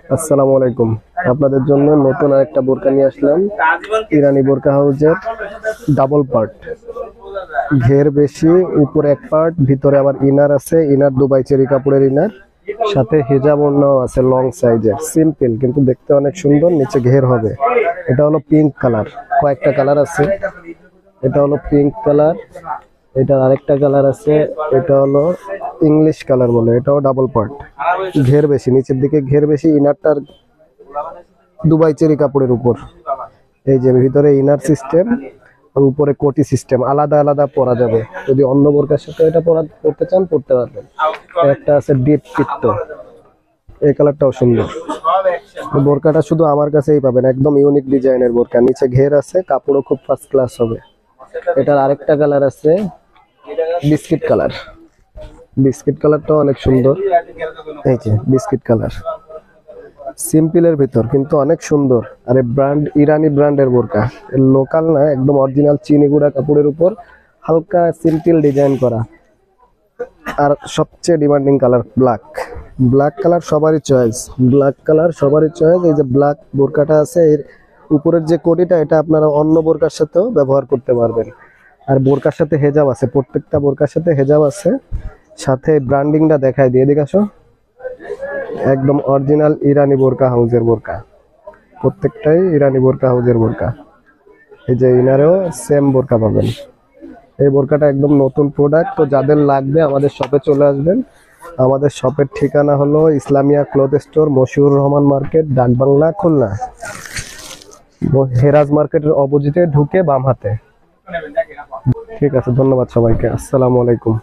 আসসালামু আলাইকুম। আপনাদের জন্য নতুন আরেকটা বোরকা নিয়ে আসলাম। ইরানি বোরকা হাউজের ডাবল পার্ট, ঘের বেশি, উপরে এক পার্ট, ভিতরে আবার ইনার আছে। ইনার দুবাই চেরি কাপড়ের ইনার, সাথে হিজাব ওড়নাও আছে লং সাইজের। সিম্পল কিন্তু দেখতে অনেক সুন্দর, নিচে ঘের হবে। এটা হলো পিঙ্ক কালার, কয়েকটা কালার আছে। এটা হলো পিঙ্ক কালার, এটা আরেকটা কালার আছে, এটা হলো ইংলিশ কালার বলে। এটাও ডাবল পার্ট, ঘের বেশি, নিচের দিকে ঘের বেশি। ইনারটার দুবাই চেরি কাপড়ের উপর, এই যে ভিতরে ইনার সিস্টেম আর উপরে কোটি সিস্টেম। আলাদা আলাদা পরা যাবে, যদি অন্য বোরকার সাথে এটা পরতে চান পরতে পারবেন। একটা আছে ডিপ পিত্ত, এই কালারটাও সুন্দর। বোরকাটা শুধু আমার কাছেই পাবেন, একদম ইউনিক ডিজাইনের বোরকা। নিচে ঘের আছে, কাপড়ও খুব ফার্স্ট ক্লাস হবে। এটার আরেকটা কালার আছে বিস্কিট কালার। বিস্কিট কালারটাও অনেক সুন্দর, এই যে বিস্কিট কালার। সিম্পলের ভিতর কিন্তু অনেক সুন্দর। আরে ব্র্যান্ড, ইরানি ব্র্যান্ডের বোরকা, লোকাল না, একদম অরিজিনাল চিনি গুঁড়া কাপড়ের উপর হালকা সিম্পল ডিজাইন করা। আর সবচেয়ে demanding colour black. Black colour সবারই চয়েস, ব্ল্যাক কালার সবারই চয়েস। এই যে ব্ল্যাক বোরকাটা আছে, এর উপরের যে কোটিটা, এটা আপনারা অন্য বোরকার সাথেও ব্যবহার করতে পারবেন। আর বোরকার সাথে হেজাব আছে, প্রত্যেকটা বোরকার সাথে হেজাব আছে। সাথে ব্র্যান্ডিংটা দেখাই দিয়ে, এদিকে আসো। একদম অরিজিনাল ইরানি বোরকা হাউজের বোরকা, প্রত্যেকটাই ইরানি বোরকা হাউজের বোরকা। এই যে ইনারেও সেম বোরকা পাবেন। এই বোরকাটা একদম নতুন প্রোডাক্ট, তো যাদের লাগবে আমাদের শপে চলে আসবেন। আমাদের শপের ঠিকানা হলো Islamia cloth store, Moshiur Rahman market, Dakbangla, Khulna. Heraj মার্কেটের অপোজিটে ঢুকে বাম হাতে। ঠিক আছে, ধন্যবাদ সবাইকে। আসসালামু আলাইকুম।